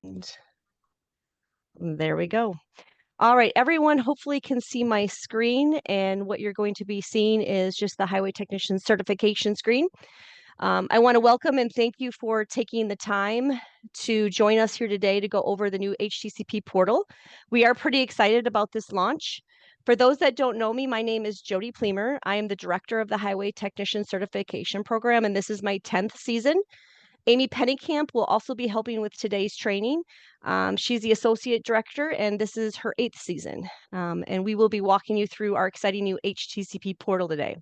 And there we go. All right, everyone hopefully can see my screen, and what you're going to be seeing is just the Highway Technician Certification screen. I want to welcome and thank you for taking the time to join us here today to go over the new HTCP portal. We are pretty excited about this launch. For those that don't know me, my name is Jody Plemer. I am the director of the Highway Technician Certification Program, and this is my 10th season. Amy Pennycamp will also be helping with today's training. She's the associate director, and this is her 8th season. And we will be walking you through our exciting new HTCP portal today.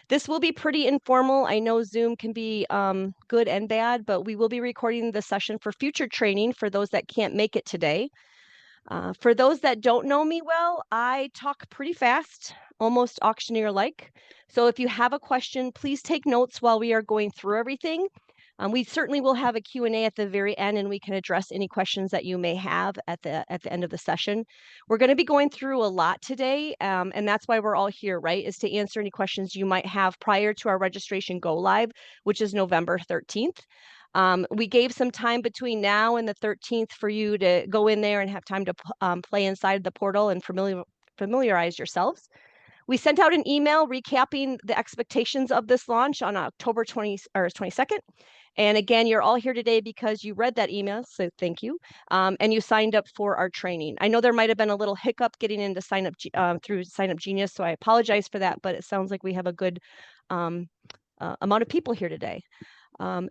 This will be pretty informal. I know Zoom can be good and bad, but we will be recording the session for future training for those that can't make it today. For those that don't know me well, I talk pretty fast, almost auctioneer-like. So if you have a question, please take notes while we are going through everything. We certainly will have a Q&A at the very end, and we can address any questions that you may have at the end of the session. We're going to be going through a lot today, and that's why we're all here, right, is to answer any questions you might have prior to our registration go live, which is November 13th. We gave some time between now and the 13th for you to go in there and have time to play inside the portal and familiarize yourselves. We sent out an email recapping the expectations of this launch on October 22nd. And again, you're all here today because you read that email, so thank you. And you signed up for our training. I know there might have been a little hiccup getting into sign up through Sign Up Genius, so I apologize for that, but it sounds like we have a good amount of people here today.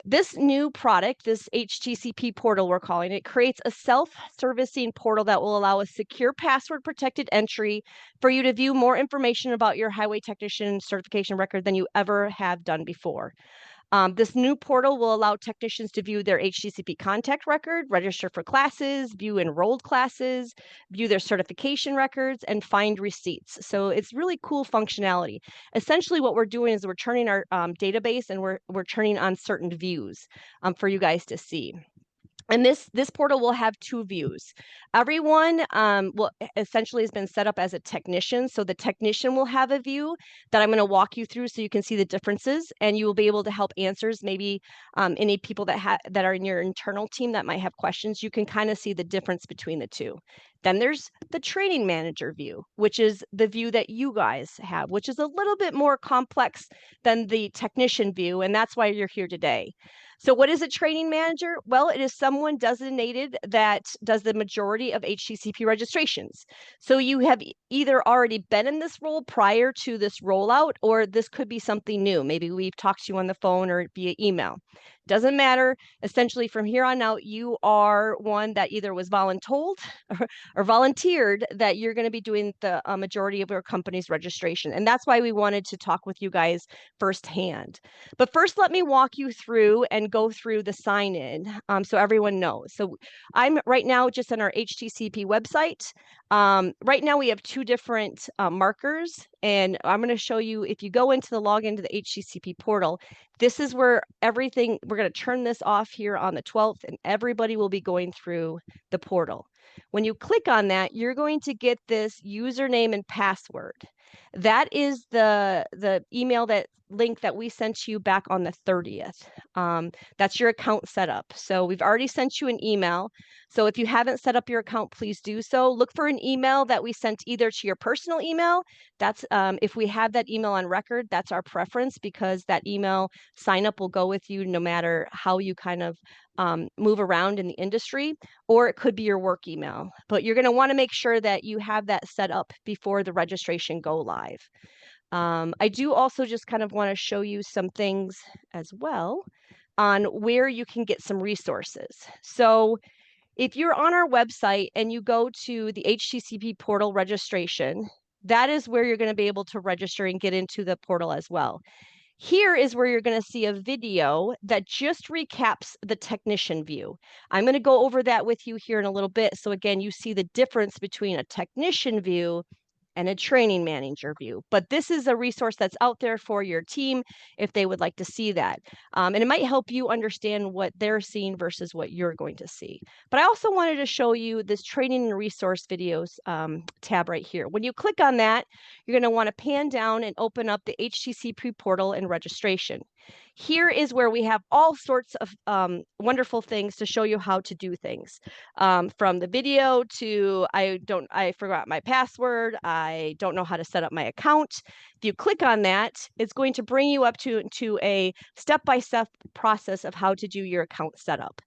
This new product, this HTCP portal we're calling it, creates a self-servicing portal that will allow a secure password-protected entry for you to view more information about your highway technician certification record than you ever have done before. This new portal will allow technicians to view their HTCP contact record, register for classes, view enrolled classes, view their certification records, and find receipts. So it's really cool functionality. Essentially, what we're doing is we're turning our database, and we're turning on certain views for you guys to see. And this portal will have 2 views. Everyone will essentially has been set up as a technician. So the technician will have a view that I'm going to walk you through so you can see the differences, and you will be able to help answers. Maybe any people that are in your internal team that might have questions, you can kind of see the difference between the two. Then there's the training manager view, which is the view that you guys have, which is a little bit more complex than the technician view, and that's why you're here today. So what is a training manager? Well, it is someone designated that does the majority of HTCP registrations. So you have either already been in this role prior to this rollout, or this could be something new. Maybe we've talked to you on the phone or via email. Doesn't matter. Essentially, from here on out, you are one that either was voluntold or volunteered that you're going to be doing the majority of your company's registration. And that's why we wanted to talk with you guys firsthand. But first, let me walk you through and go through the sign-in so everyone knows. So I'm right now just on our HTCP website. Right now we have 2 different markers, and I'm going to show you, if you go into the login to the HTCP portal, this is where everything, we're going to turn this off here on the 12th, and everybody will be going through the portal. When you click on that, you're going to get this username and password. That is the email link that we sent you back on the 30th. That's your account setup. So we've already sent you an email. So if you haven't set up your account, please do so. Look for an email that we sent either to your personal email. That's if we have that email on record, that's our preference, because that email sign up will go with you no matter how you kind of move around in the industry, or it could be your work email. But you're going to want to make sure that you have that set up before the registration go live. I do also just kind of want to show you some things as well on where you can get some resources. So if you're on our website and you go to the HTCP portal registration, that is where you're going to be able to register and get into the portal as well. Here is where you're going to see a video that just recaps the technician view. I'm going to go over that with you here in a little bit. So again, you see the difference between a technician view and a training manager view. But this is a resource that's out there for your team if they would like to see that. And it might help you understand what they're seeing versus what you're going to see. But I also wanted to show you this training and resource videos tab right here. When you click on that, you're going to want to pan down and open up the HTCP portal and registration. Here is where we have all sorts of wonderful things to show you how to do things. From the video to I forgot my password, I don't know how to set up my account. If you click on that, it's going to bring you up to a step-by-step process of how to do your account setup.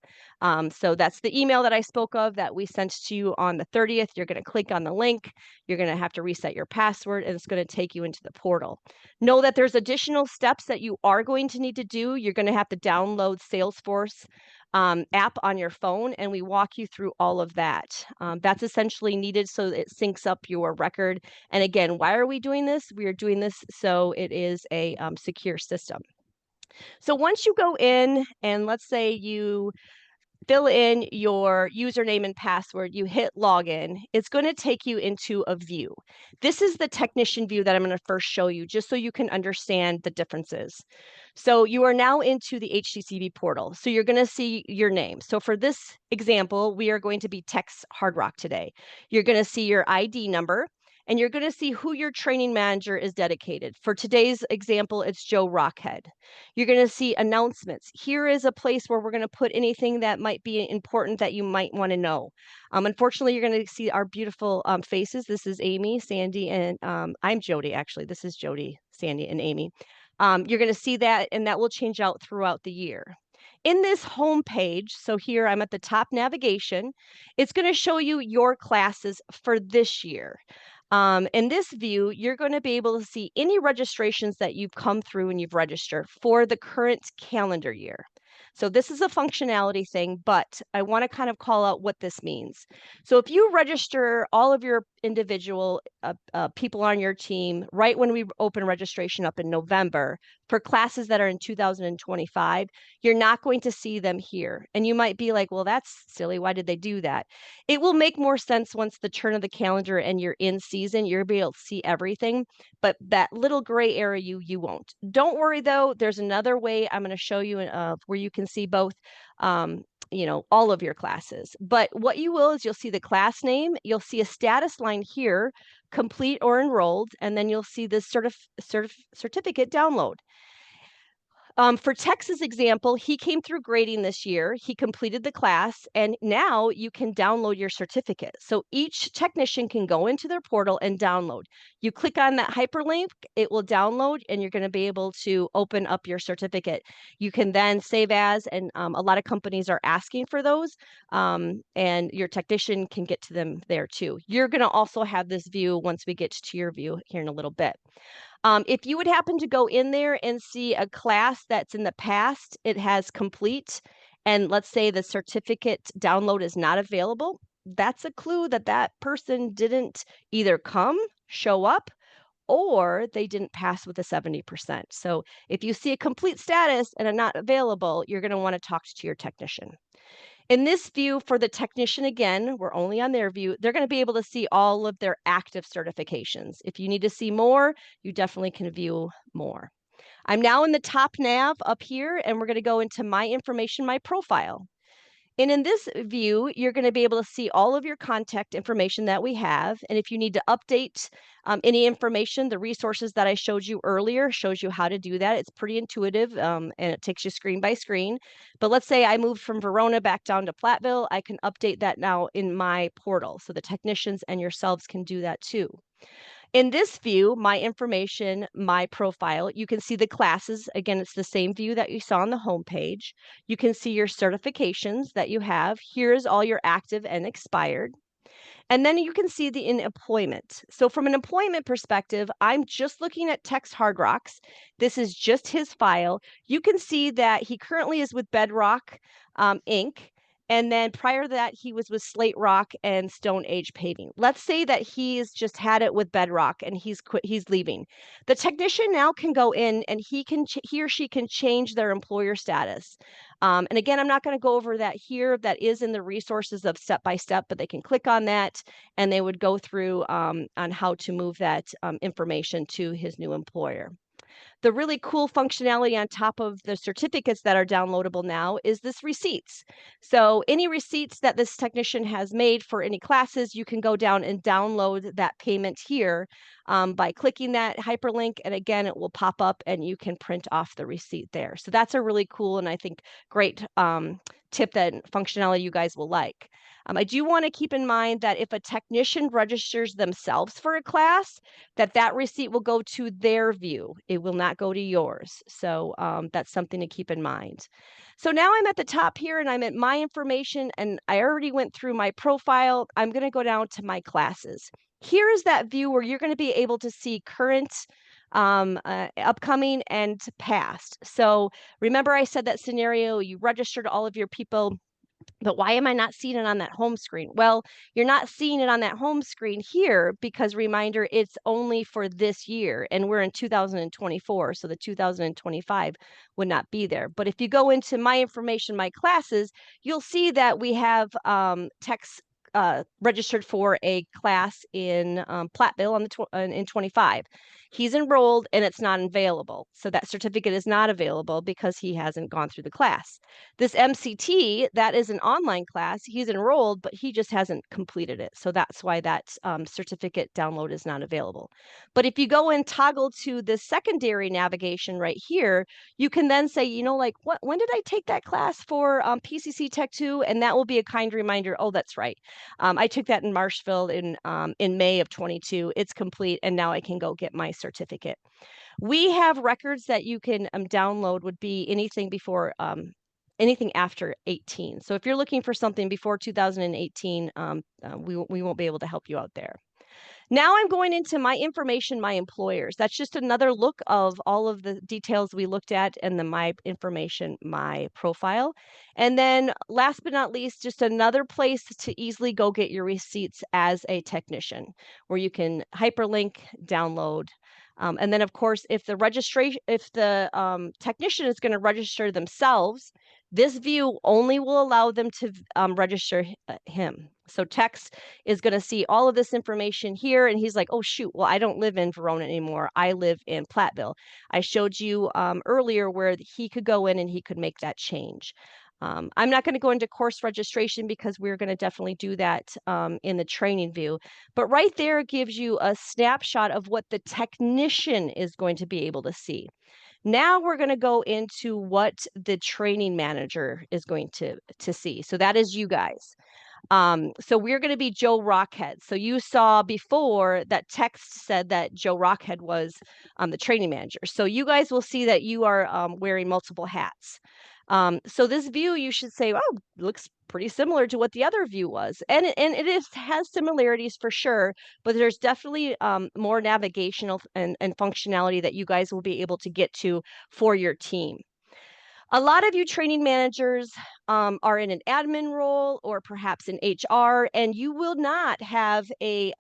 So that's the email that I spoke of that we sent to you on the 30th. You're going to click on the link. You're going to have to reset your password, and it's going to take you into the portal. Know that there's additional steps that you are going to need to do. You're going to have to download Salesforce app on your phone, and we walk you through all of that. That's essentially needed so it syncs up your record. And again, why are we doing this? We are doing this so it is a secure system. So once you go in and let's say you fill in your username and password, you hit login, it's going to take you into a view. This is the technician view that I'm going to first show you, just so you can understand the differences. So you are now into the HTCP portal. So you're going to see your name. So for this example, we are going to be Tex Hard Rock today. You're going to see your ID number, and you're going to see who your training manager is dedicated. For today's example, it's Joe Rockhead. You're going to see announcements. Here is a place where we're going to put anything that might be important that you might want to know. Unfortunately, you're going to see our beautiful faces. This is Amy, Sandy, and I'm Jody, actually. This is Jody, Sandy, and Amy. You're going to see that, and that will change out throughout the year. In this home page, so here I'm at the top navigation, it's going to show you your classes for this year. In this view, you're going to be able to see any registrations that you've come through and you've registered for the current calendar year. So this is a functionality thing, but I want to kind of call out what this means. So if you register all of your individual people on your team right when we open registration up in November for classes that are in 2025, you're not going to see them here. And you might be like, well, that's silly. Why did they do that? It will make more sense once the turn of the calendar and you're in season, you'll be able to see everything, but that little gray area you won't. Don't worry though, there's another way I'm going to show you where you can see both all of your classes. But what you will is you'll see the class name, you'll see a status line here, complete or enrolled, and then you'll see this certificate download. For Tex's example, he came through grading this year. He completed the class, and now you can download your certificate. So each technician can go into their portal and download. You click on that hyperlink, it will download, and you're going to be able to open up your certificate. You can then save as, and a lot of companies are asking for those, and your technician can get to them there too. You're going to also have this view once we get to your view here in a little bit. If you would happen to go in there and see a class that's in the past, it has complete, and let's say the certificate download is not available, that's a clue that that person didn't either come, show up, or they didn't pass with a 70%. So if you see a complete status and are not available, you're going to want to talk to your technician. In this view for the technician, again, we're only on their view, they're going to be able to see all of their active certifications. If you need to see more, you definitely can view more. I'm now in the top nav up here, and we're going to go into my information, my profile. And in this view, you're going to be able to see all of your contact information that we have. And if you need to update any information, the resources that I showed you earlier shows you how to do that. It's pretty intuitive, and it takes you screen by screen. But let's say I moved from Verona back down to Platteville, I can update that now in my portal. So the technicians and yourselves can do that too. In this view, my information, my profile, you can see the classes. Again, it's the same view that you saw on the home page. You can see your certifications that you have. Here's all your active and expired. And then you can see the in employment. So from an employment perspective, I'm just looking at Tex Hard Rocks. This is just his file. You can see that he currently is with Bedrock Inc. And then prior to that, he was with Slate Rock and Stone Age Paving. Let's say that he's just had it with Bedrock and he's leaving. The technician now can go in and he or she can change their employer status. And again, I'm not going to go over that here. That is in the resources of step by step, but they can click on that and they would go through on how to move that information to his new employer. The really cool functionality on top of the certificates that are downloadable now is this receipts. So any receipts that this technician has made for any classes, you can go down and download that payment here by clicking that hyperlink. And again, it will pop up and you can print off the receipt there. So that's a really cool and I think great tip that functionality you guys will like. I do want to keep in mind that if a technician registers themselves for a class, that receipt will go to their view. It will not go to yours. So that's something to keep in mind. So now I'm at the top here and I'm at my information and I already went through my profile. I'm going to go down to my classes. Here is that view where you're going to be able to see current, upcoming, and past. So remember I said that scenario, you registered all of your people. But why am I not seeing it on that home screen? Well, you're not seeing it on that home screen here because reminder, it's only for this year and we're in 2024. So the 2025 would not be there. But if you go into my information, my classes, you'll see that we have techs registered for a class in Platteville on in 25. He's enrolled and it's not available. So that certificate is not available because he hasn't gone through the class. This MCT, that is an online class. He's enrolled, but he just hasn't completed it. So that's why that certificate download is not available. But if you go and toggle to the secondary navigation right here, you can then say, you know, like, when did I take that class for PCC Tech 2? And that will be a kind reminder. Oh, that's right. I took that in Marshville in May of 22. It's complete, and now I can go get my certificate. We have records that you can download would be anything before anything after 18. So if you're looking for something before 2018, we won't be able to help you out there. Now I'm going into my information, my employers. That's just another look of all of the details we looked at in the my information, my profile. And then last but not least, just another place to easily go get your receipts as a technician, where you can hyperlink, download. And then of course, if the technician is going to register themselves, this view only will allow them to register him. So Tex is going to see all of this information here, and he's like, oh, shoot, well, I don't live in Verona anymore. I live in Platteville. I showed you earlier where he could go in and he could make that change. I'm not going to go into course registration because we're going to definitely do that in the training view. But right there gives you a snapshot of what the technician is going to be able to see. Now we're going to go into what the training manager is going to see. So that is you guys. So we're going to be Joe Rockhead. So you saw before that text said that Joe Rockhead was the training manager. So you guys will see that you are wearing multiple hats. So this view, you should say, oh, looks pretty similar to what the other view was. And it has similarities for sure, but there's definitely more navigational and functionality that you guys will be able to get to for your team. A lot of you training managers are in an admin role or perhaps in HR, and you will not have a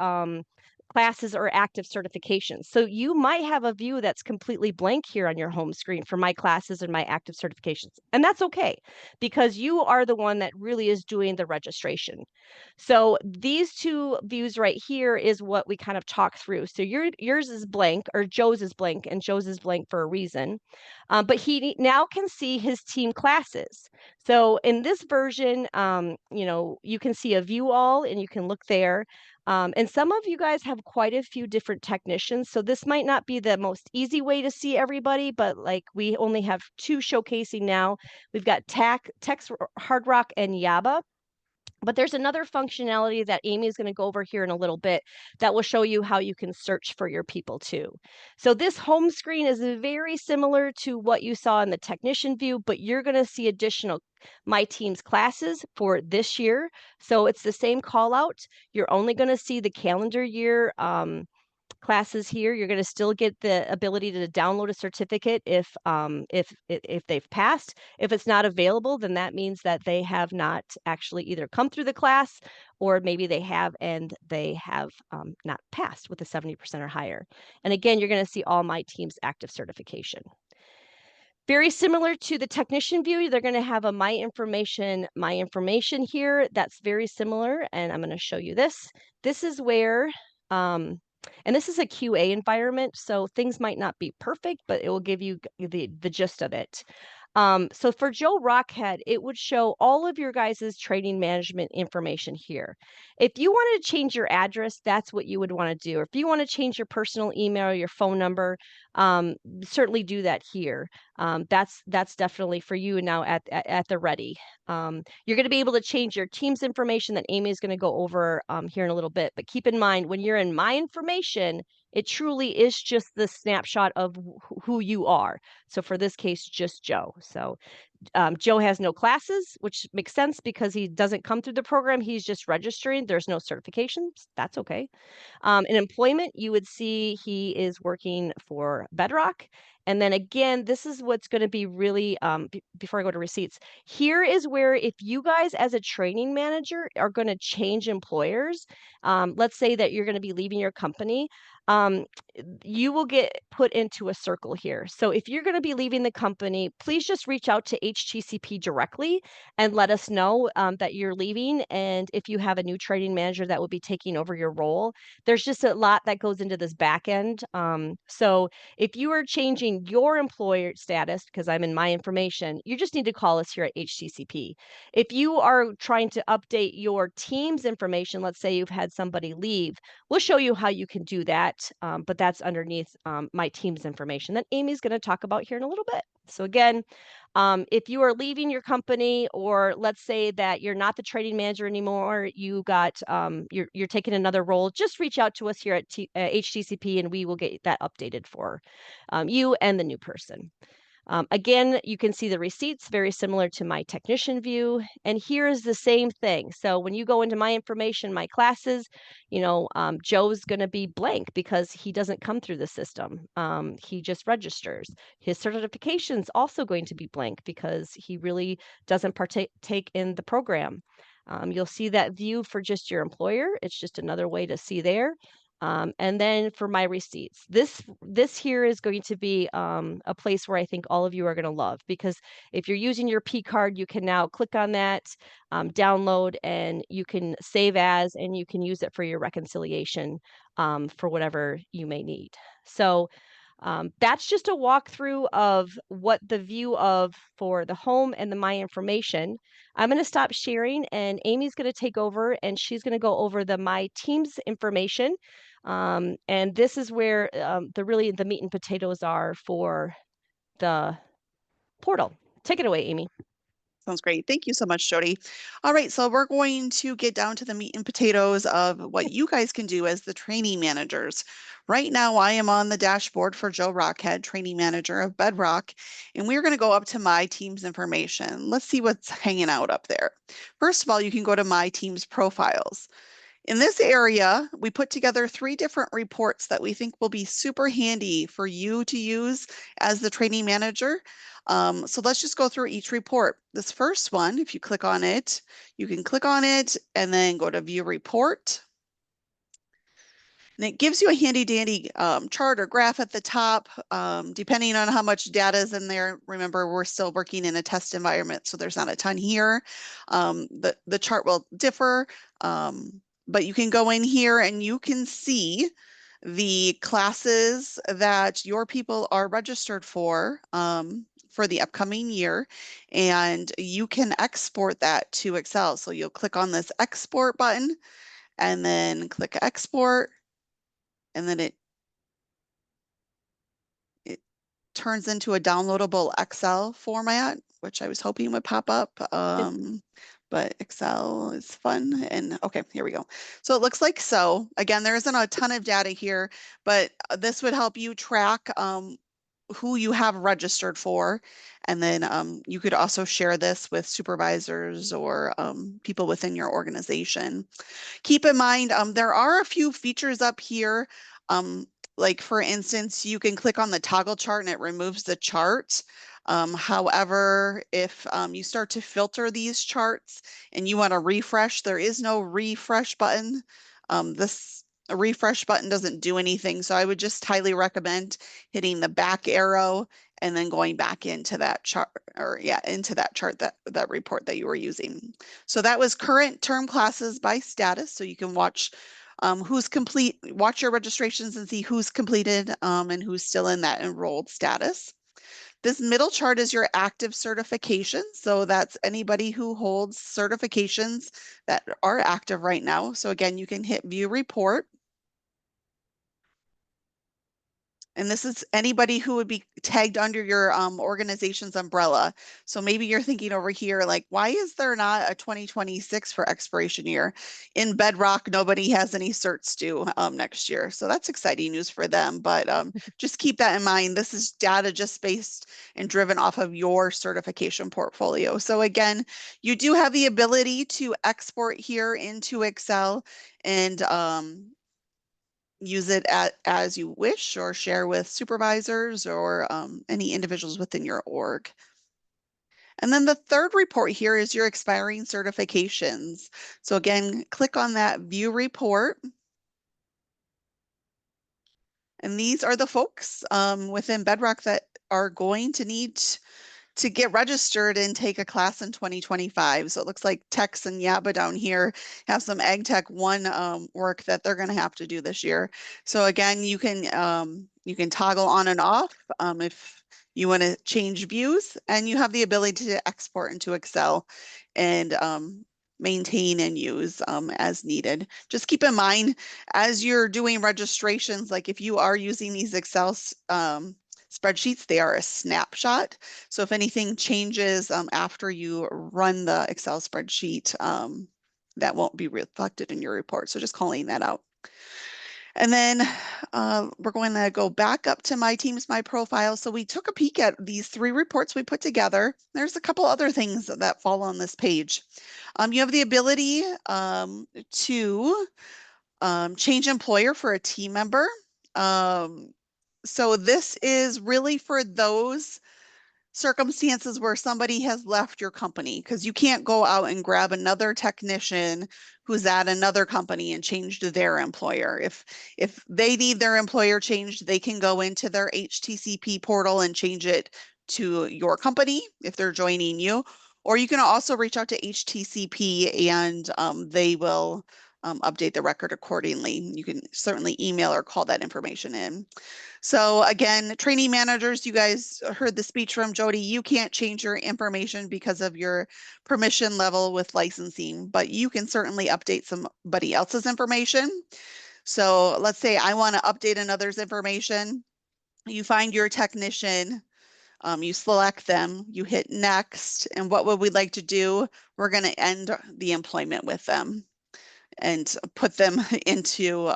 classes or active certifications. So you might have a view that's completely blank here on your home screen for my classes and my active certifications. And that's okay, because you are the one that really is doing the registration. So these two views right here is what we kind of talk through. So yours is blank, or Joe's is blank, and Joe's is blank for a reason. But he now can see his team classes. So in this version, you know, you can see a view all and you can look there. And some of you guys have quite a few different technicians. So this might not be the most easy way to see everybody, but like we only have 2 showcasing now. We've got Tex Hard Rock and Yaba. But there's another functionality that Amy is going to go over here in a little bit that will show you how you can search for your people too. So this home screen is very similar to what you saw in the technician view, but you're going to see additional My Team's classes for this year. So it's the same call out. You're only going to see the calendar year classes here. You're going to still get the ability to download a certificate if they've passed. If it's not available, then that means that they have not actually either come through the class, or maybe they have and they have not passed with a 70% or higher. And again, you're going to see all My Team's active certification. Very similar to the technician view, they're going to have a my information here. That's very similar, and I'm going to show you this. This is where And this is a QA environment, so things might not be perfect, but it will give you the gist of it. So for Joe Rockhead, it would show all of your guys' training management information here. If you wanted to change your address, that's what you would want to do. Or if you want to change your personal email or your phone number, certainly do that here. That's definitely for you now at the ready. You're going to be able to change your team's information that Amy is going to go over here in a little bit. But keep in mind, when you're in My Information, it truly is just the snapshot of who you are. So for this case, just Joe. So Joe has no classes, which makes sense because he doesn't come through the program. He's just registering. There's no certifications. That's okay. In employment, you would see he is working for Bedrock. And then again, this is what's going to be really, before I go to receipts, here is where if you guys as a training manager are going to change employers, let's say that you're going to be leaving your company, um, you will get put into a circle here. So if you're going to be leaving the company, please just reach out to HTCP directly and let us know that you're leaving. And if you have a new training manager that will be taking over your role, there's just a lot that goes into this back end. So if you are changing your employer status, because I'm in My Information, you just need to call us here at HTCP. If you are trying to update your team's information, let's say you've had somebody leave, we'll show you how you can do that, but that's underneath my team's information that Amy's going to talk about here in a little bit. So again, if you are leaving your company, or let's say that you're not the training manager anymore, you got you're taking another role, just reach out to us here at HTCP, and we will get that updated for you and the new person. Again, you can see the receipts, very similar to my technician view. And here is the same thing. So when you go into My Information, My Classes, Joe's going to be blank because he doesn't come through the system. He just registers. His certification's also going to be blank because he really doesn't partake in the program. You'll see that view for just your employer. It's just another way to see there. And then for my receipts, this here is going to be a place where I think all of you are going to love, because if you're using your P card, you can now click on that, download, and you can save as, and you can use it for your reconciliation for whatever you may need. So that's just a walkthrough of what the view of for the home and the My Information. I'm going to stop sharing, and Amy's going to take over, and she's going to go over the My Teams information. And this is where the meat and potatoes are for the portal. Take it away, Amy. Sounds great. Thank you so much, Jody. All right, so we're going to get down to the meat and potatoes of what you guys can do as the training managers. Right now, I am on the dashboard for Joe Rockhead, training manager of Bedrock, and we're going to go up to My Team's information. Let's see what's hanging out up there. First of all, you can go to My Team's profiles. In this area, we put together 3 different reports that we think will be super handy for you to use as the training manager. So let's just go through each report. This first one, if you click on it, you can click on it and then go to View Report. And it gives you a handy dandy chart or graph at the top, depending on how much data is in there. Remember, we're still working in a test environment, so there's not a ton here. The chart will differ. But you can go in here and you can see the classes that your people are registered for the upcoming year, and you can export that to Excel. So you'll click on this export button and then click export, and then it turns into a downloadable Excel format, which I was hoping would pop up. But Excel is fun. And okay, here we go. So it looks like so. Again, there isn't a ton of data here, but this would help you track who you have registered for. And then you could also share this with supervisors or people within your organization. Keep in mind, there are a few features up here. Like for instance, you can click on the toggle chart and it removes the chart. However, if you start to filter these charts and you want to refresh, there is no refresh button. This refresh button doesn't do anything. So I would just highly recommend hitting the back arrow and then going back into that chart, or into that chart, that report that you were using. So that was current term classes by status. So you can watch who's complete, watch your registrations and see who's completed and who's still in that enrolled status. This middle chart is your active certifications. So that's anybody who holds certifications that are active right now. So again, you can hit view report. And this is anybody who would be tagged under your organization's umbrella. So maybe you're thinking over here, like, why is there not a 2026 for expiration year? In Bedrock, nobody has any certs due next year. So that's exciting news for them. But just keep that in mind. This is data just based and driven off of your certification portfolio. So again, you do have the ability to export here into Excel and use it as you wish or share with supervisors or any individuals within your org. And then the third report here is your expiring certifications. So again, click on that view report. And these are the folks within Bedrock that are going to need to get registered and take a class in 2025. So it looks like Tex and Yaba down here have some Ag Tech 1 work that they're going to have to do this year. So again, you can toggle on and off if you want to change views, and you have the ability to export into Excel and maintain and use as needed. Just keep in mind, as you're doing registrations, like if you are using these Excel spreadsheets, they are a snapshot. So if anything changes after you run the Excel spreadsheet, that won't be reflected in your report. So just calling that out. And then we're going to go back up to My Teams, My Profile. So we took a peek at these 3 reports we put together. There's a couple other things that fall on this page. You have the ability to change employer for a team member. So this is really for those circumstances where somebody has left your company, because you can't go out and grab another technician who's at another company and change to their employer. If they need their employer changed, they can go into their HTCP portal and change it to your company if they're joining you. Or you can also reach out to HTCP and they will update the record accordingly. You can certainly email or call that information in. So again, training managers, you guys heard the speech from Jody. You can't change your information because of your permission level with licensing, but you can certainly update somebody else's information. So let's say I want to update another's information. You find your technician, you select them, you hit next, and what would we like to do? We're going to end the employment with them and put them into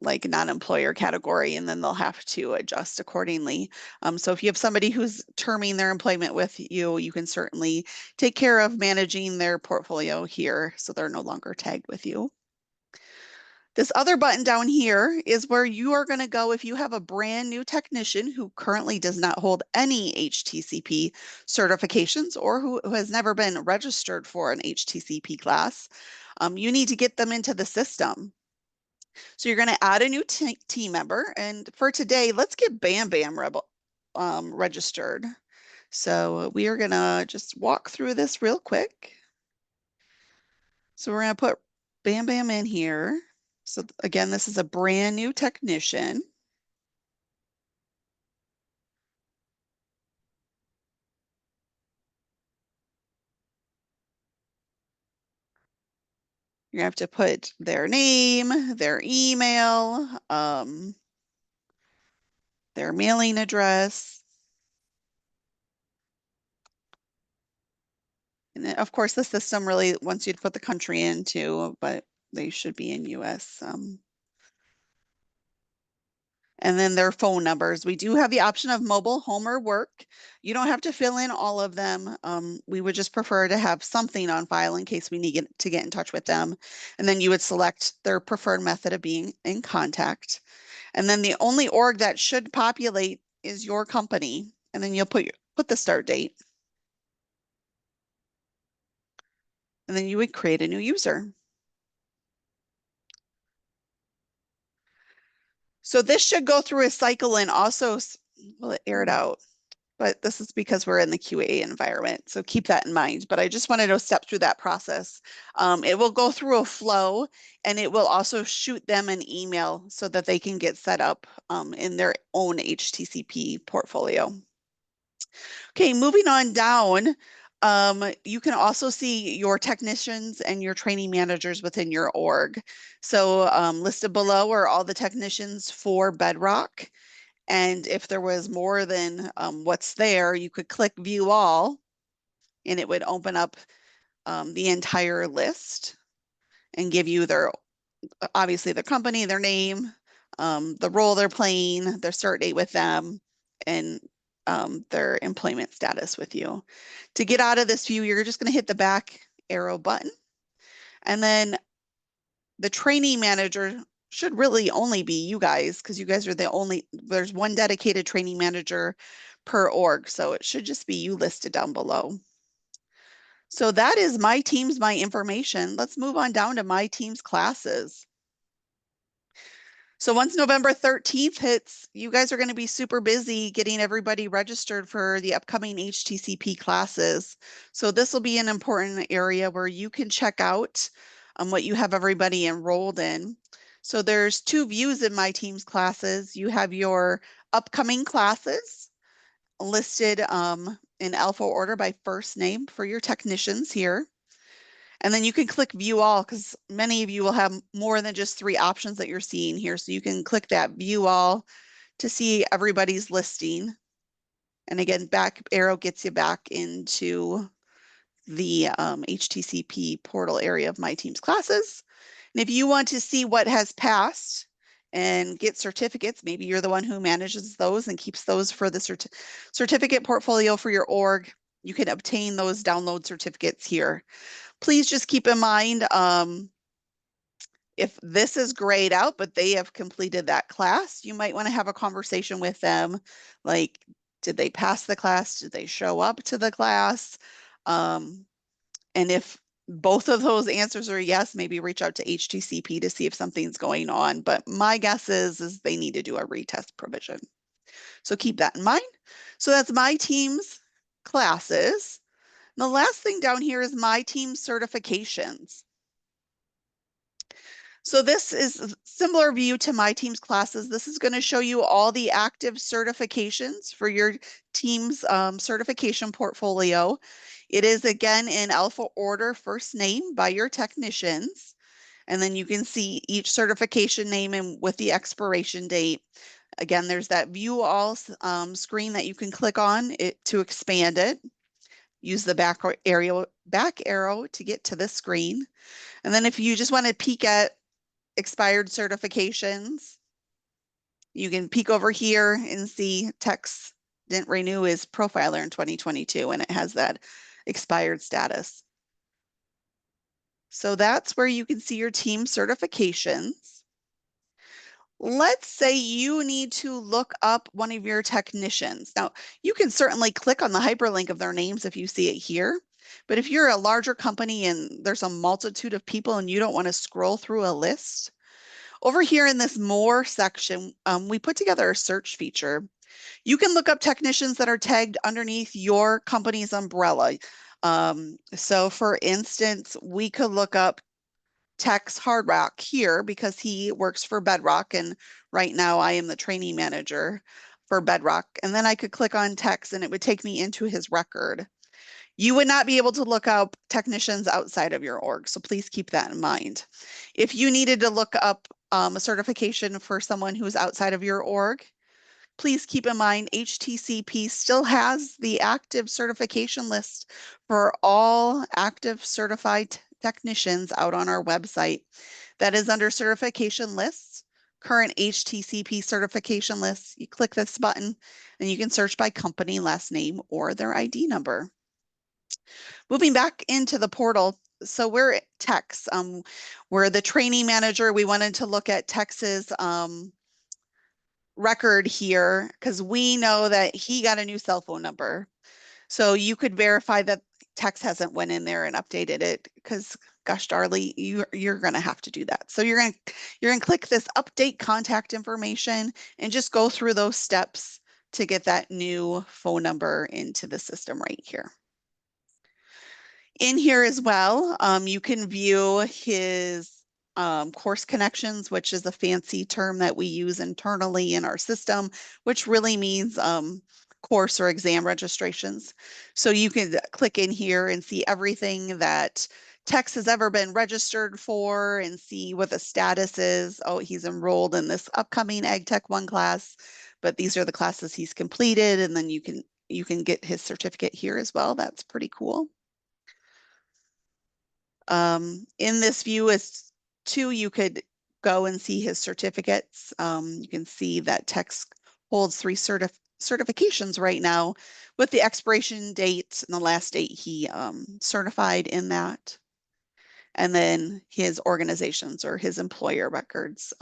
like non-employer category, and then they'll have to adjust accordingly. So if you have somebody who's terming their employment with you, you can certainly take care of managing their portfolio here so they're no longer tagged with you. This other button down here is where you are going to go if you have a brand new technician who currently does not hold any HTCP certifications or who has never been registered for an HTCP class. You need to get them into the system. So you're going to add a new team member. And for today, let's get Bam Bam registered. So we are going to just walk through this real quick. So we're going to put Bam Bam in here. So again, this is a brand new technician. You're going to have to put their name, their email, their mailing address. And then, of course, the system really wants you to put the country in too, but they should be in US. And then their phone numbers. We do have the option of mobile, home, or work. You don't have to fill in all of them. We would just prefer to have something on file in case we need to get in touch with them. And then you would select their preferred method of being in contact. And then the only org that should populate is your company. And then you'll put the start date. And then you would create a new user. So this should go through a cycle and also, will it air it out? but this is because we're in the QA environment. So keep that in mind. But I just wanted to step through that process. It will go through a flow, and it will also shoot them an email so that they can get set up in their own HTCP portfolio. Okay, moving on down. You can also see your technicians and your training managers within your org. So listed below are all the technicians for Bedrock. And if there was more than what's there, you could click view all, and it would open up the entire list and give you their, obviously their company, their name, the role they're playing, their start date with them, and their employment status with you. To get out of this view, you're just going to hit the back arrow button. And then the training manager should really only be you guys, because you guys are the only, there's one dedicated training manager per org. So it should just be you listed down below. So that is my teams, my information. Let's move on down to my team's classes. So once November 13th hits, you guys are going to be super busy getting everybody registered for the upcoming HTCP classes. So this will be an important area where you can check out what you have everybody enrolled in. So there's two views in my team's classes. You have your upcoming classes listed in alpha order by first name for your technicians here. And then you can click view all, because many of you will have more than just 3 options that you're seeing here. So you can click that view all to see everybody's listing. And again, back arrow gets you back into the HTCP portal area of my team's classes. And if you want to see what has passed and get certificates, maybe you're the one who manages those and keeps those for the certificate portfolio for your org, you can obtain those download certificates here. Please just keep in mind, if this is grayed out, but they have completed that class, you might want to have a conversation with them. Like, did they pass the class? Did they show up to the class? And if both of those answers are yes, maybe reach out to HTCP to see if something's going on. But my guess is they need to do a retest provision. So keep that in mind. So that's my team's classes. And the last thing down here is my team certifications. So this is a similar view to my team's classes. This is going to show you all the active certifications for your team's certification portfolio. It is again in alpha order, first name by your technicians. And then you can see each certification name and with the expiration date. Again, there's that view all screen that you can click on it to expand it. Use the back arrow to get to this screen. And then if you just want to peek at expired certifications, you can peek over here and see Tex didn't renew his profiler in 2022, and it has that expired status. So that's where you can see your team certifications. Let's say you need to look up one of your technicians. Now, you can certainly click on the hyperlink of their names if you see it here. But if you're a larger company and there's a multitude of people and you don't want to scroll through a list, over here in this more section, we put together a search feature. You can look up technicians that are tagged underneath your company's umbrella. So for instance, we could look up Tex Hardrock here because he works for Bedrock, and right now I am the training manager for Bedrock. And then I could click on Tex and it would take me into his record. You would not be able to look up technicians outside of your org, so please keep that in mind. If you needed to look up a certification for someone who's outside of your org, please keep in mind HTCP still has the active certification list for all active certified technicians out on our website. That is under certification lists, current HTCP certification lists. You click this button and you can search by company, last name, or their ID number. Moving back into the portal, so we're at Tex. We're the training manager. We wanted to look at Tex's record here because we know that he got a new cell phone number. So you could verify that Tex hasn't went in there and updated it because gosh, Darlie, you're going to have to do that. So you're going to click this update contact information and just go through those steps to get that new phone number into the system right here. In here as well, you can view his course connections, which is a fancy term that we use internally in our system, which really means course or exam registrations. So you can click in here and see everything that Tex has ever been registered for and see what the status is. Oh, he's enrolled in this upcoming Ag Tech 1 class, but these are the classes he's completed, and then you can get his certificate here as well. That's pretty cool. In this view is too, you could go and see his certificates. You can see that Tex holds 3 certifications right now with the expiration dates and the last date he certified in that. And then his organizations or his employer records.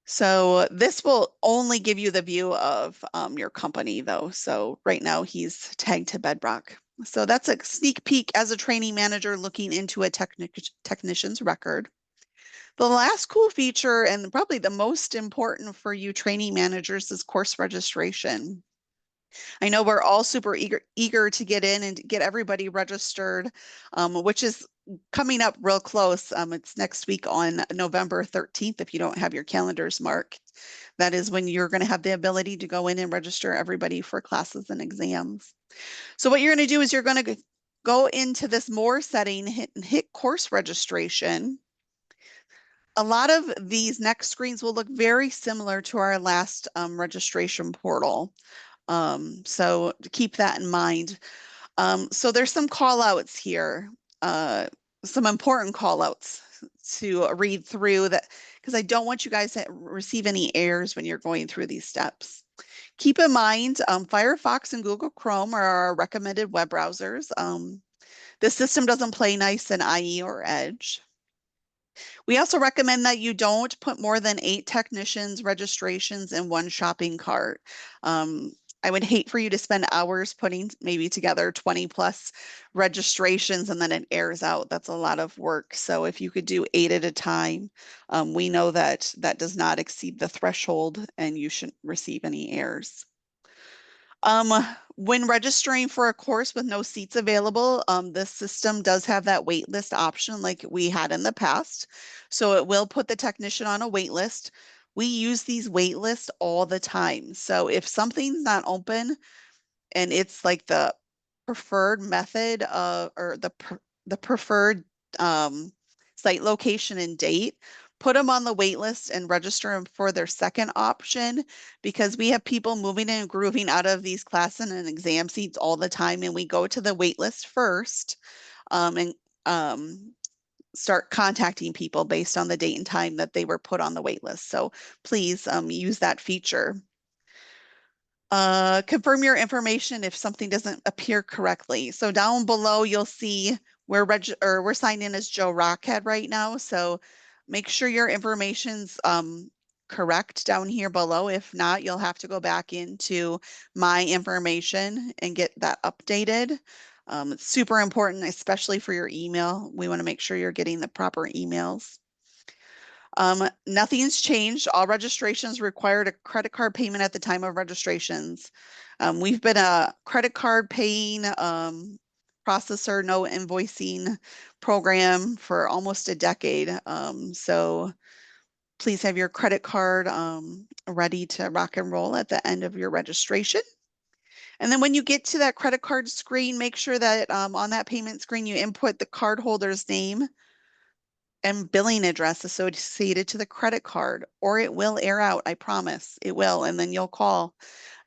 So this will only give you the view of your company though. So right now he's tagged to Bedrock. So that's a sneak peek as a training manager looking into a technician's record. The last cool feature, and probably the most important for you training managers, is course registration. I know we're all super eager to get in and get everybody registered, which is coming up real close. It's next week on November 13th, if you don't have your calendars marked. That is when you're going to have the ability to go in and register everybody for classes and exams. So what you're going to do is you're going to go into this more setting, hit course registration. A lot of these next screens will look very similar to our last registration portal. So keep that in mind. So there's some call outs here, some important call outs to read through that, because I don't want you guys to receive any errors when you're going through these steps. Keep in mind, Firefox and Google Chrome are our recommended web browsers. The system doesn't play nice in IE or Edge. We also recommend that you don't put more than 8 technicians' registrations in one shopping cart. I would hate for you to spend hours putting maybe together 20 plus registrations and then it airs out. That's a lot of work. So if you could do 8 at a time, we know that that does not exceed the threshold and you shouldn't receive any errors. When registering for a course with no seats available, the system does have that wait list option like we had in the past. So it will put the technician on a wait list. We use these wait lists all the time. So if something's not open and it's like the preferred method or the preferred site location and date, put them on the wait list and register them for their second option, because we have people moving and grooving out of these class and exam seats all the time, and we go to the wait list first and start contacting people based on the date and time that they were put on the wait list. So please use that feature. Confirm your information if something doesn't appear correctly. So down below, you'll see we're signed in as Joe Rockhead right now. So make sure your information's correct down here below. If not, you'll have to go back into my information and get that updated. It's super important, especially for your email. We want to make sure you're getting the proper emails. Nothing's changed. All registrations required a credit card payment at the time of registrations. We've been a credit card paying processor, no invoicing program for almost a decade. So please have your credit card ready to rock and roll at the end of your registration. And then when you get to that credit card screen, make sure that on that payment screen, you input the cardholder's name and billing address associated to the credit card, or it will air out. I promise it will. And then you'll call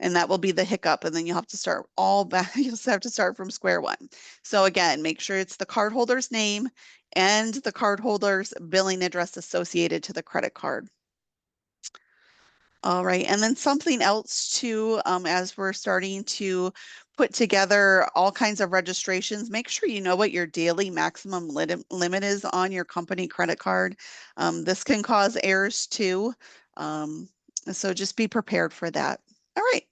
and that will be the hiccup. And then you'll have to start all back. You'll have to start from square one. So again, make sure it's the cardholder's name and the cardholder's billing address associated to the credit card. All right, and then something else too, as we're starting to put together all kinds of registrations, make sure you know what your daily maximum limit is on your company credit card. This can cause errors too, so just be prepared for that. All right,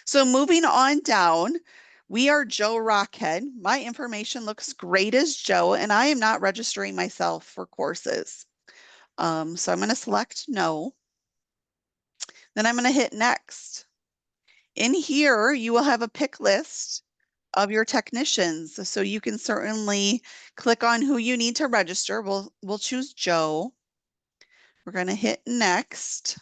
so moving on down, we are Joe Rockhead. My information looks great as Joe, and I am not registering myself for courses. So I'm going to select no. Then I'm going to hit next. In here, you will have a pick list of your technicians. So you can certainly click on who you need to register. We'll choose Joe. We're going to hit next.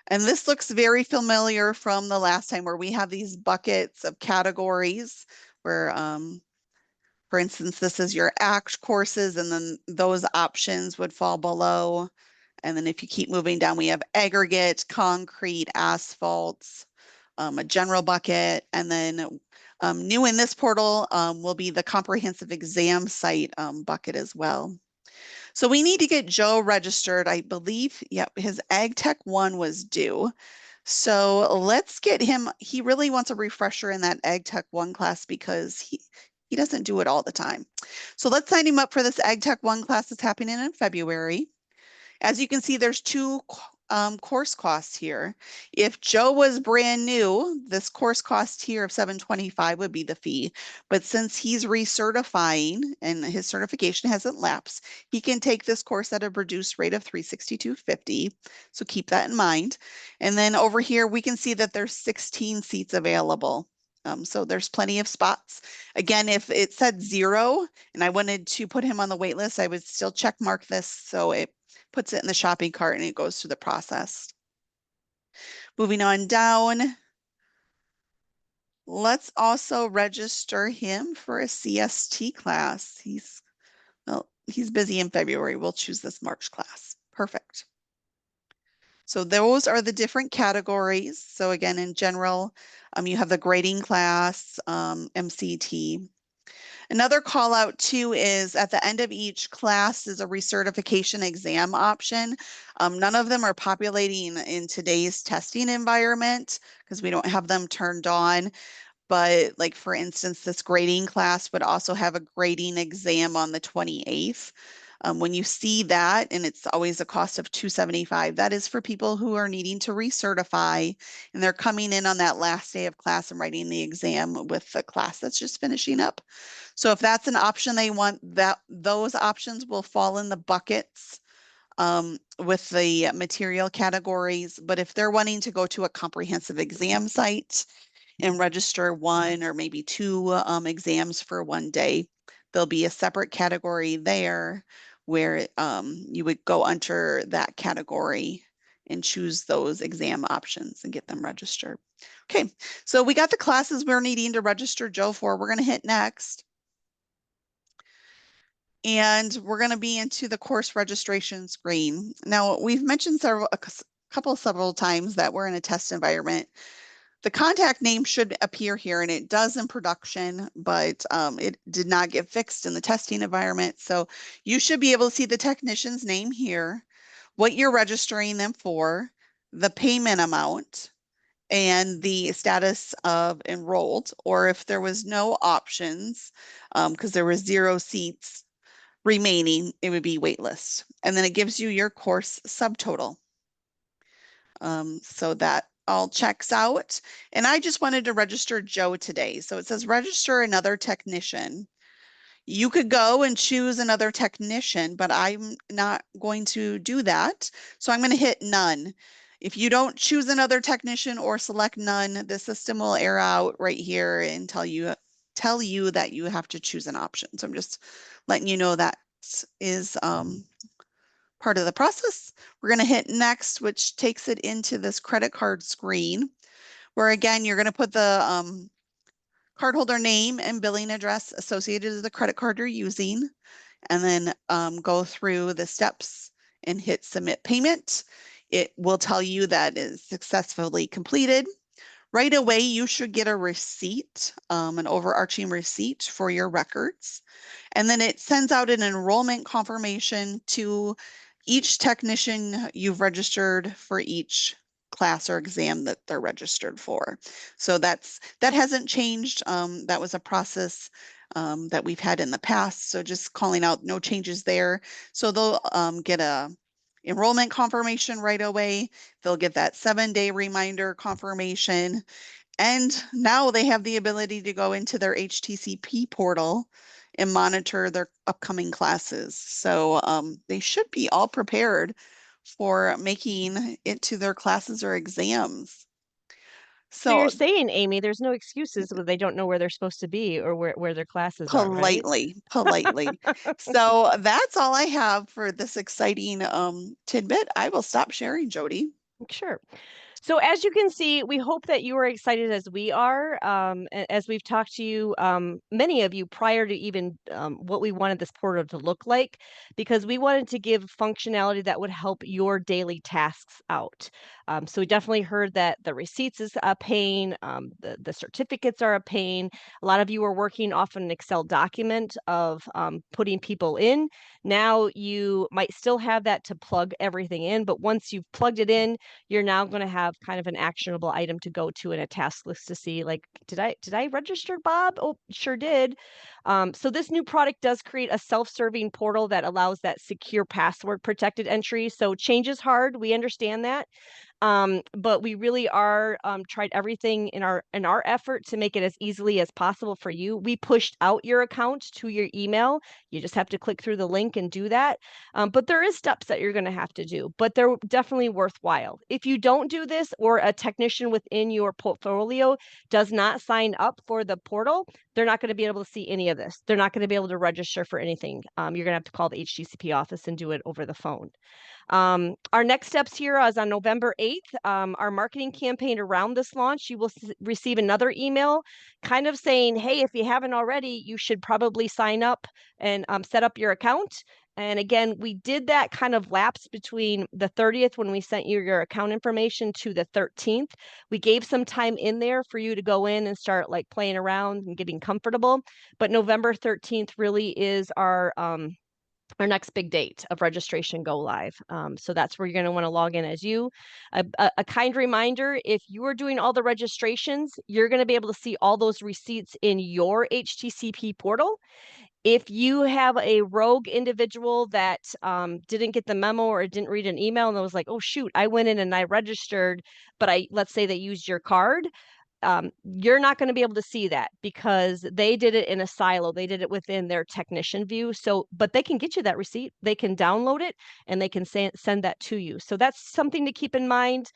And this looks very familiar from the last time where we have these buckets of categories where, for instance, this is your ACT courses, and then those options would fall below. And then if you keep moving down, we have aggregate, concrete, asphalts, a general bucket, and then new in this portal will be the comprehensive exam site bucket as well. So we need to get Joe registered. I believe, yeah, his Ag Tech 1 was due. So let's get him. He really wants a refresher in that Ag Tech 1 class because he doesn't do it all the time. So let's sign him up for this Ag Tech 1 class that's happening in February. As you can see, there's two course costs here. If Joe was brand new, this course cost here of $725 would be the fee. But since he's recertifying and his certification hasn't lapsed, he can take this course at a reduced rate of $362.50. So keep that in mind. And then over here, we can see that there's 16 seats available. So there's plenty of spots. Again, if it said 0 and I wanted to put him on the wait list, I would still check mark this so it puts it in the shopping cart and it goes through the process. Moving on down, let's also register him for a CST class. He's busy in February. We'll choose this March class. Perfect. So those are the different categories. So again, in general, you have the grading class, MCT. Another call out too is at the end of each class is a recertification exam option. None of them are populating in today's testing environment because we don't have them turned on. But like for instance, this grading class would also have a grading exam on the 28th. When you see that, and it's always a cost of $275, that is for people who are needing to recertify and they're coming in on that last day of class and writing the exam with the class that's just finishing up. So if that's an option they want, those options will fall in the buckets with the material categories. But if they're wanting to go to a comprehensive exam site and register one or maybe two exams for one day, there'll be a separate category there where you would go under that category and choose those exam options and get them registered. Okay, so we got the classes we're needing to register Joe for. We're going to hit next. And we're going to be into the course registration screen. Now, we've mentioned several times that we're in a test environment. The contact name should appear here, and it does in production, but it did not get fixed in the testing environment. So you should be able to see the technician's name here, what you're registering them for, the payment amount, and the status of enrolled, or if there was no options, because there was 0 seats remaining, it would be waitlist. And then it gives you your course subtotal. So that all checks out. And I just wanted to register Joe today. So it says register another technician. You could go and choose another technician, but I'm not going to do that. So I'm going to hit none. If you don't choose another technician or select none, the system will error out right here and tell you that you have to choose an option. So I'm just letting you know that is part of the process. We're going to hit next, which takes it into this credit card screen, where again, you're going to put the cardholder name and billing address associated with the credit card you're using, and then go through the steps and hit submit payment. It will tell you that is successfully completed. Right away, you should get a receipt, an overarching receipt for your records. And then it sends out an enrollment confirmation to each technician you've registered for each class or exam that they're registered for. So that hasn't changed. That was a process that we've had in the past. So just calling out no changes there. So they'll get a enrollment confirmation right away. They'll get that 7-day reminder confirmation. And now they have the ability to go into their HTCP portal and monitor their upcoming classes. So they should be all prepared for making it to their classes or exams. So you're So saying, Amy, there's no excuses when they don't know where they're supposed to be or where their classes are, right? politely. So that's all I have for this exciting tidbit. I will stop sharing, Jody. Sure. So as you can see, we hope that you are excited as we are. As we've talked to you, many of you prior to even what we wanted this portal to look like, because we wanted to give functionality that would help your daily tasks out. So we definitely heard that the receipts is a pain, the certificates are a pain. A lot of you are working off an Excel document of putting people in. Now you might still have that to plug everything in, but once you've plugged it in, you're now going to have kind of an actionable item to go to in a task list to see, like, did I register, Bob? Oh, sure did. So this new product does create a self-serving portal that allows that secure password protected entry. So change is hard. We understand that. But we really are tried everything in our effort to make it as easily as possible for you. We pushed out your account to your email. You just have to click through the link and do that. But there is steps that you're going to have to do, but they're definitely worthwhile. If you don't do this, or a technician within your portfolio does not sign up for the portal, they're not going to be able to see any of this. They're not going to be able to register for anything. You're going to have to call the HTCP office and do it over the phone. Our next steps here is on November 8th, our marketing campaign around this launch. You will receive another email kind of saying, hey, if you haven't already, you should probably sign up and set up your account. And again, we did that kind of lapse between the 30th when we sent you your account information to the 13th. We gave some time in there for you to go in and start like playing around and getting comfortable. But November 13th really is our next big date of registration go live. So that's where you're going to want to log in as you. A kind reminder, if you are doing all the registrations, you're going to be able to see all those receipts in your HTCP portal. If you have a rogue individual that didn't get the memo or didn't read an email and was like, oh shoot, I went in and I registered, but let's say they used your card, you're not going to be able to see that because they did it in a silo. They did it within their technician view. So, but they can get you that receipt. They can download it and they can send that to you. So that's something to keep in mind.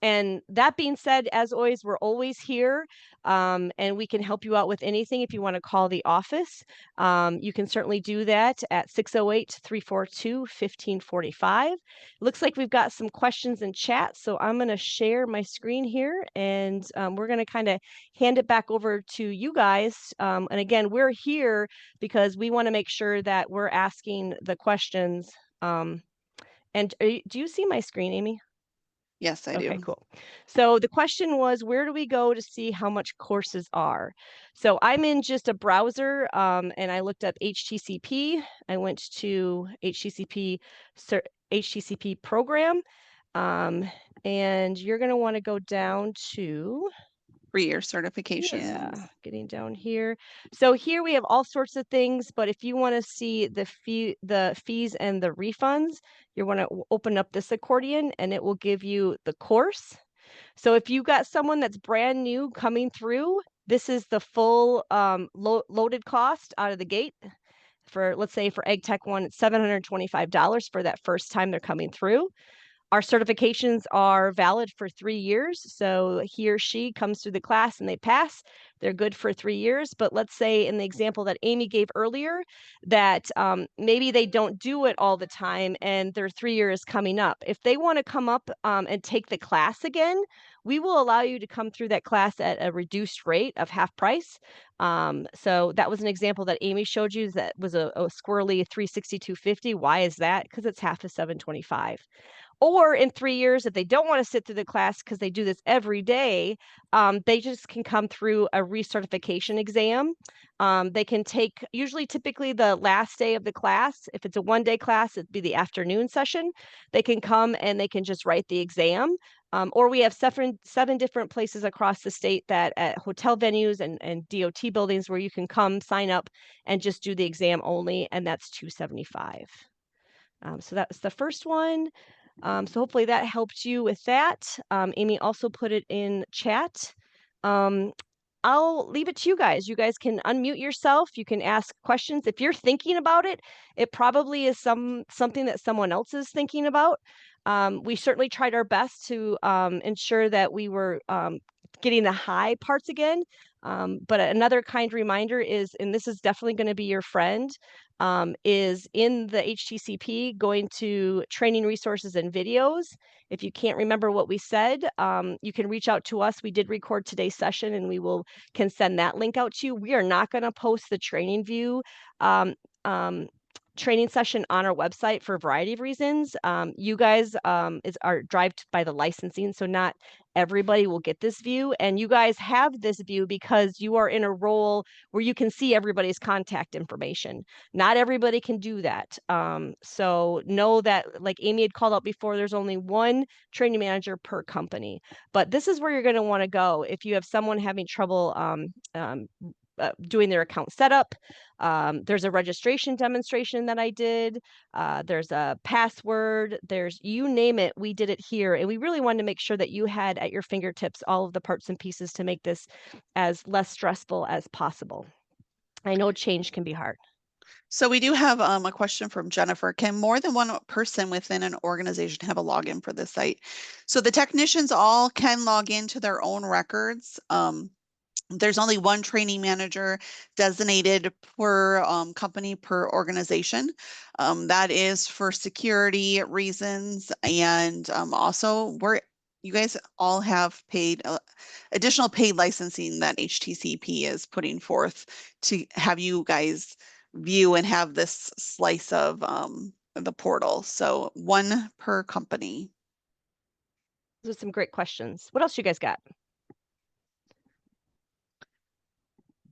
And that being said, as always, we're always here, and we can help you out with anything. If you want to call the office, you can certainly do that at 608-342-1545. Looks like we've got some questions in chat, so I'm going to share my screen here, and we're going to kind of hand it back over to you guys. And again, we're here because we want to make sure that we're asking the questions. And do you see my screen, Amy? Yes, I Okay, do. cool. So the question was, where do we go to see how much courses are? So I'm in just a browser, and I looked up HTCP. I went to HTCP program, um, and you're going to want to go down to, 3-year yeah, certifications. getting down here. So here we have all sorts of things, but if you want to see the fees and the refunds, you want to open up this accordion and it will give you the course. So if you got someone that's brand new coming through, this is the full loaded cost out of the gate. For, let's say, for Ag Tech 1, it's $725 for that first time they're coming through. Our certifications are valid for 3 years. So he or she comes through the class and they pass, they're good for 3 years. But let's say in the example that Amy gave earlier, that maybe they don't do it all the time and their 3 year is coming up. If they want to come up and take the class again, we will allow you to come through that class at a reduced rate of half price. So that was an example that Amy showed you that was a squirrely 362.50. Why is that? Because it's half of 725. Or in 3 years, if they don't want to sit through the class because they do this every day, they just can come through a recertification exam. They can take usually typically the last day of the class. If it's a 1-day class, it'd be the afternoon session. They can come and they can just write the exam. Or we have seven different places across the state that at hotel venues and DOT buildings where you can come sign up and just do the exam only, and that's $275. So that's the first one. So hopefully that helped you with that. Amy also put it in chat. I'll leave it to you guys. You guys can unmute yourself. You can ask questions. If you're thinking about it, it probably is something that someone else is thinking about. We certainly tried our best to ensure that we were getting the high parts again. But another kind reminder is, and this is definitely going to be your friend, is in the HTCP going to training resources and videos. If you can't remember what we said, you can reach out to us. We did record today's session and we can send that link out to you. We are not going to post the training view training session on our website for a variety of reasons. You guys are driven by the licensing, so not everybody will get this view. And you guys have this view because you are in a role where you can see everybody's contact information. Not everybody can do that. So know that, like Amy had called out before, there's only one training manager per company. But this is where you're going to want to go if you have someone having trouble doing their account setup. There's a registration demonstration that I did. There's a password. There's, you name it, we did it here. And we really wanted to make sure that you had at your fingertips all of the parts and pieces to make this as less stressful as possible. I know change can be hard. So we do have a question from Jennifer. Can more than one person within an organization have a login for this site? So the technicians all can log into their own records. There's only one training manager designated per company, per organization. That is for security reasons. And also, you guys all have paid additional paid licensing that HTCP is putting forth to have you guys view and have this slice of the portal. So one per company. Those are some great questions. What else you guys got?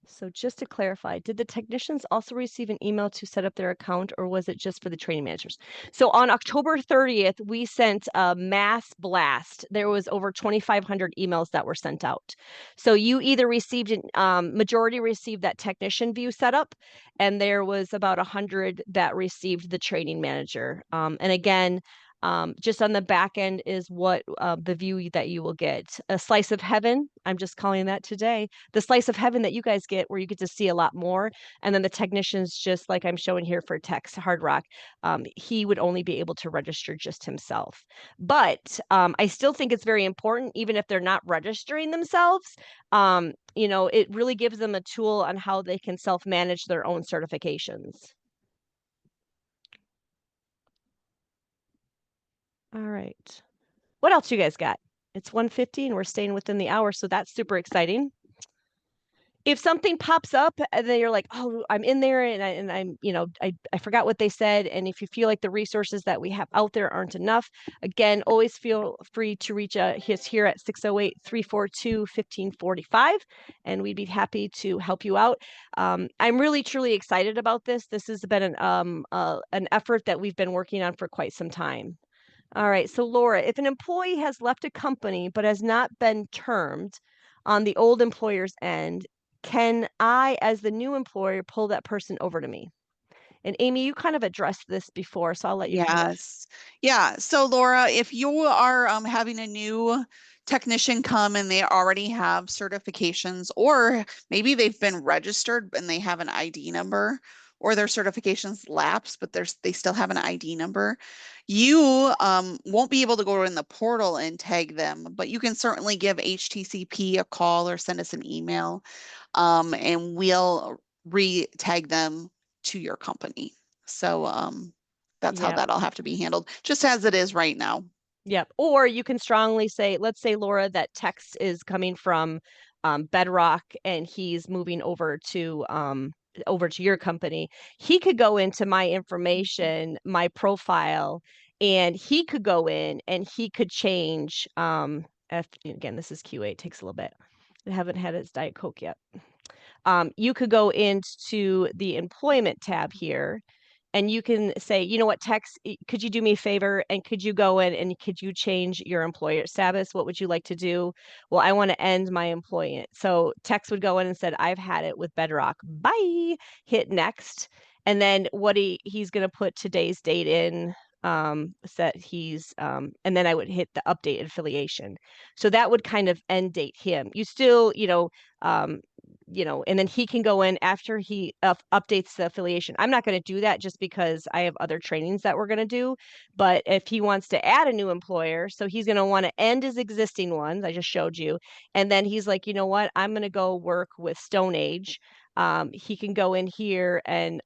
So just to clarify, did the technicians also receive an email to set up their account, or was it just for the training managers? So on October 30th, we sent a mass blast. There was over 2,500 emails that were sent out. So you either received, majority received that technician view setup, and there was about 100 that received the training manager. And again, just on the back end is what the view that you will get. A slice of heaven, I'm just calling that today, the slice of heaven that you guys get where you get to see a lot more. And then the technicians, just like I'm showing here for Tex Hard Rock, he would only be able to register just himself. But I still think it's very important, even if they're not registering themselves, it really gives them a tool on how they can self-manage their own certifications. All right. What else you guys got? It's 1:50 and we're staying within the hour, so that's super exciting. If something pops up and then you're like, oh, I'm in there and I'm, I forgot what they said. And if you feel like the resources that we have out there aren't enough, again, always feel free to reach us here at 608-342-1545, and we'd be happy to help you out. I'm really, truly excited about this. This has been an effort that we've been working on for quite some time. All right. So Laura, if an employee has left a company but has not been termed on the old employer's end, can I, as the new employer, pull that person over to me? And Amy, you kind of addressed this before, so I'll let you kind of. Yes. Yeah. So Laura, if you are having a new technician come and they already have certifications, or maybe they've been registered and they have an ID number, or their certifications lapse, but they still have an ID number, you won't be able to go in the portal and tag them, but you can certainly give HTCP a call or send us an email, and we'll re-tag them to your company. So that's how Yeah. that'll have to be handled, just as it is right now. Yep. Or you can strongly say, let's say, Laura, that text is coming from Bedrock and he's moving over to your company. He could go into my information, my profile, and he could go in and he could change. Again, this is QA. It takes a little bit. I haven't had its Diet Coke yet. You could go into the employment tab here and you can say, you know what, Tex, could you do me a favor and could you go in and could you change your employer status? What would you like to do? Well, I want to end my employment. So Tex would go in and said, I've had it with Bedrock. Bye. Hit next. And then what he's going to put today's date in. said he's, and then I would hit the update affiliation. So that would kind of end date him. You still, and then he can go in after he updates the affiliation. I'm not going to do that just because I have other trainings that we're going to do. But if he wants to add a new employer, so he's going to want to end his existing ones, I just showed you. And then he's like, you know what? I'm going to go work with Stone Age. He can go in here and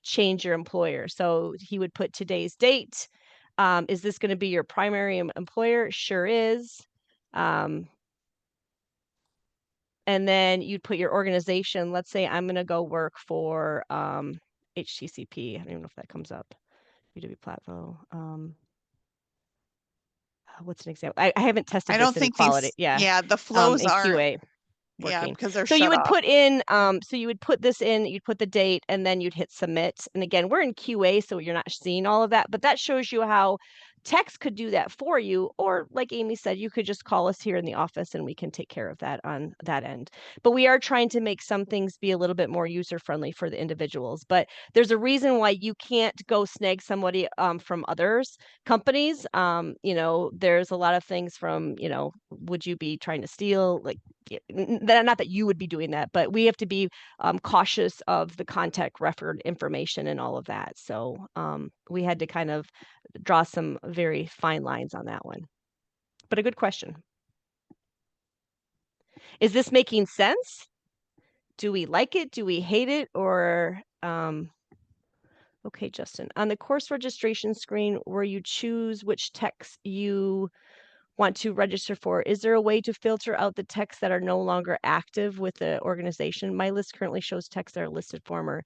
change your employer. So he would put today's date. Is this going to be your primary employer? Sure is. And then you'd put your organization. Let's say I'm going to go work for HTCP. I don't even know if that comes up. UW-Platteville. What's an example? I haven't tested I this don't in think quality. these, Yeah. yeah, the flows In aren't, QA. yeah, Working. because they're So you shut would off. put in, so you would put this in, you'd put the date, and then you'd hit submit. And again, we're in QA, so you're not seeing all of that, but that shows you how text could do that for you. Or like Amy said, you could just call us here in the office and we can take care of that on that end. But we are trying to make some things be a little bit more user friendly for the individuals. But there's a reason why you can't go snag somebody from others companies. There's a lot of things from, would you be trying to steal? Like, not that you would be doing that, but we have to be cautious of the contact record information and all of that. So we had to kind of draw some very fine lines on that one. But a good question. Is this making sense? Do we like it? Do we hate it? Or okay, Justin, on the course registration screen where you choose which text you want to register for, is there a way to filter out the texts that are no longer active with the organization? My list currently shows texts that are listed former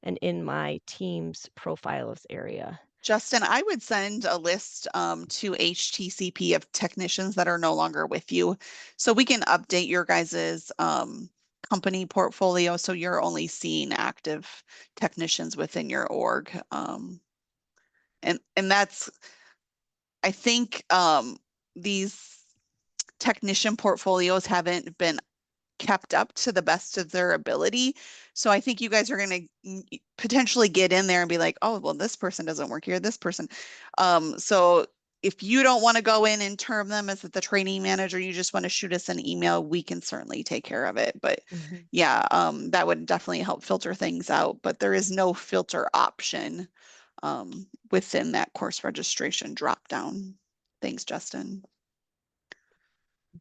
and in my team's profiles area. Justin, I would send a list to HTCP of technicians that are no longer with you, so we can update your guys's company portfolio so you're only seeing active technicians within your org. And that's, I think these technician portfolios haven't been kept up to the best of their ability. So I think you guys are going to potentially get in there and be like, oh, well, this person doesn't work here, this person. So if you don't want to go in and term them as the training manager, you just want to shoot us an email, we can certainly take care of it. But yeah, that would definitely help filter things out. But there is no filter option within that course registration drop down. Thanks, Justin.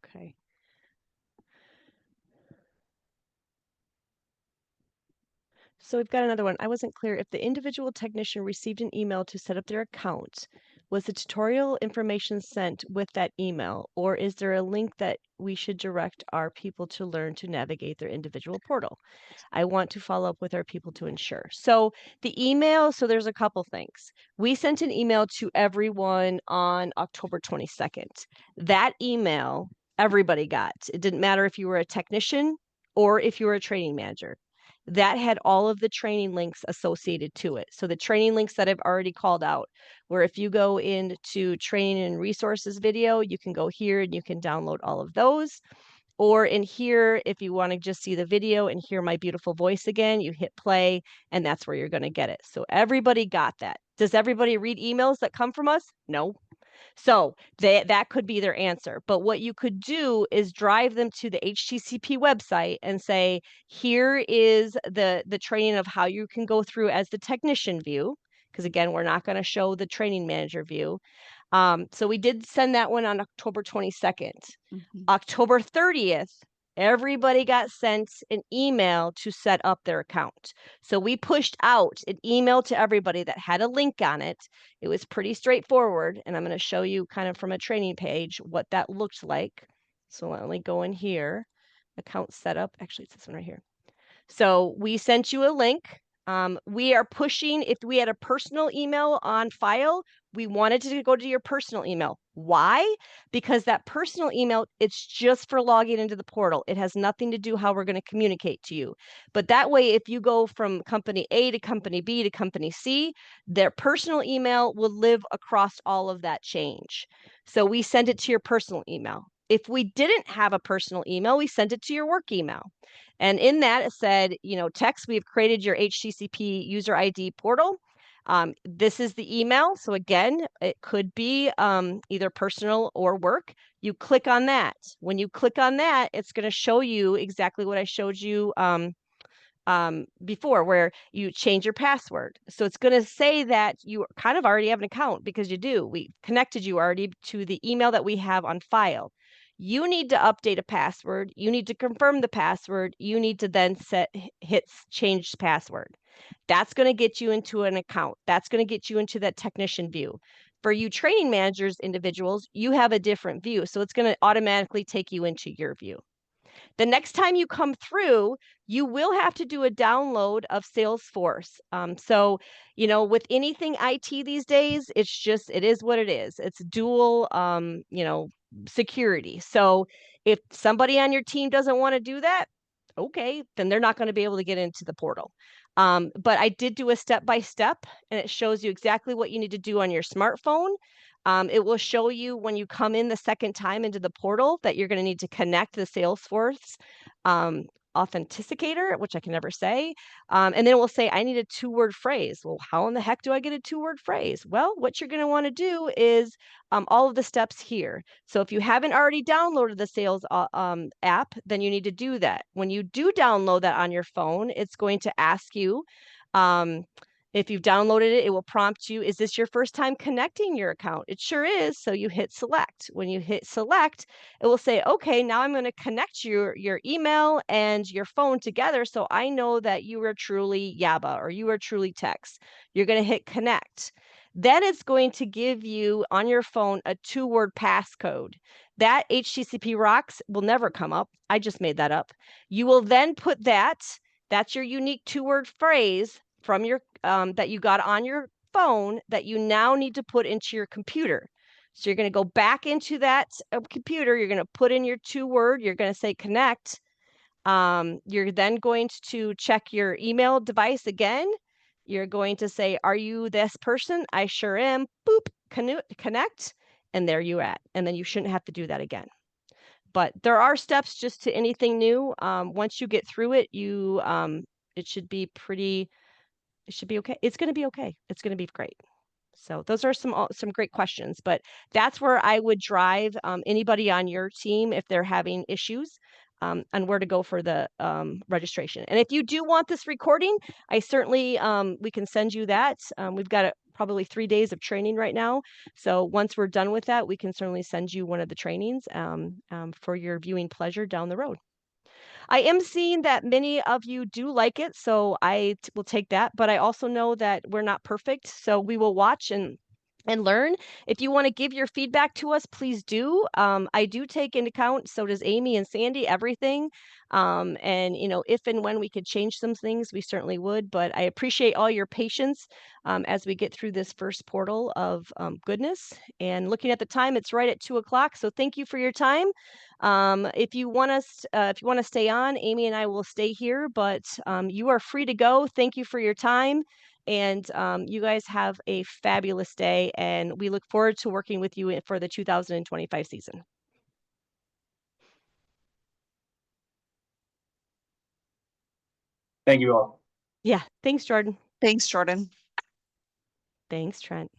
Okay. So we've got another one. I wasn't clear if the individual technician received an email to set up their account. Was the tutorial information sent with that email, or is there a link that we should direct our people to learn to navigate their individual portal? I want to follow up with our people to ensure. So the email, so there's a couple things. We sent an email to everyone on October 22nd. That email, everybody got. It didn't matter if you were a technician or if you were a training manager. That had all of the training links associated to it. So the training links that I've already called out, where if you go into training and resources video, you can go here and you can download all of those. Or in here, if you want to just see the video and hear my beautiful voice again, you hit play and that's where you're going to get it. So everybody got that. Does everybody read emails that come from us? No. So that could be their answer. But what you could do is drive them to the HTCP website and say, here is the training of how you can go through as the technician view. Because again, we're not going to show the training manager view. So we did send that one on October 22nd. October 30th, everybody got sent an email to set up their account. So we pushed out an email to everybody that had a link on it. It was pretty straightforward. And I'm going to show you kind of from a training page what that looked like. So let me go in here, account setup. Actually, it's this one right here. So we sent you a link. We are pushing, if we had a personal email on file, we wanted to go to your personal email. Why? Because that personal email, it's just for logging into the portal. It has nothing to do how we're going to communicate to you. But that way, if you go from company A to company B to company C, their personal email will live across all of that change. So we send it to your personal email. If we didn't have a personal email, we sent it to your work email. And in that, it said, text, we've created your HTCP user ID portal. This is the email. So again, it could be either personal or work. You click on that. When you click on that, it's going to show you exactly what I showed you before, where you change your password. So it's going to say that you kind of already have an account because you do. We connected you already to the email that we have on file. You need to update a password. You need to confirm the password. You need to then hit change password. That's going to get you into an account. That's going to get you into that technician view. For you training managers, individuals, you have a different view. So it's going to automatically take you into your view. The next time you come through, you will have to do a download of Salesforce. So, with anything IT these days, it is what it is. It's dual, security. So if somebody on your team doesn't want to do that, okay, then they're not going to be able to get into the portal. But I did do a step-by-step, and it shows you exactly what you need to do on your smartphone. It will show you when you come in the second time into the portal that you're going to need to connect the Salesforce authenticator, which I can never say. And then it will say, I need a 2-word phrase. Well, how in the heck do I get a 2-word phrase? Well, what you're going to want to do is all of the steps here. So if you haven't already downloaded the Sales app, then you need to do that. When you do download that on your phone, it's going to ask you, if you've downloaded it, it will prompt you, is this your first time connecting your account? It sure is. So you hit select. When you hit select, it will say, okay, now I'm going to connect your email and your phone together so I know that you are truly Yaba or you are truly Tex. You're going to hit connect. Then it's going to give you on your phone a 2-word passcode. That HTCP rocks will never come up. I just made that up. You will then put that's your unique 2-word phrase from your that you got on your phone that you now need to put into your computer. So you're going to go back into that computer. You're going to put in your 2-word. You're going to say connect. You're then going to check your email device again. You're going to say, are you this person? I sure am. Boop, connect. And there you at. And then you shouldn't have to do that again. But there are steps just to anything new. Once you get through it, it should be it should be okay. It's going to be okay. It's going to be great. So those are some great questions, but that's where I would drive anybody on your team if they're having issues on where to go for the registration. And if you do want this recording, I certainly we can send you that. We've got probably 3 days of training right now. So once we're done with that, we can certainly send you one of the trainings for your viewing pleasure down the road. I am seeing that many of you do like it, so I will take that. But I also know that we're not perfect, so we will watch and learn. If you want to give your feedback to us, please do. I do take into account, so does Amy and Sandy, everything. And if and when we could change some things, we certainly would. But I appreciate all your patience as we get through this first portal of goodness. And looking at the time, it's right at 2:00. So thank you for your time. If you want to stay on, Amy and I will stay here. But you are free to go. Thank you for your time. And you guys have a fabulous day, and we look forward to working with you for the 2025 season. Thank you all. Yeah, thanks, Jordan. Thanks, Jordan. Thanks, Trent.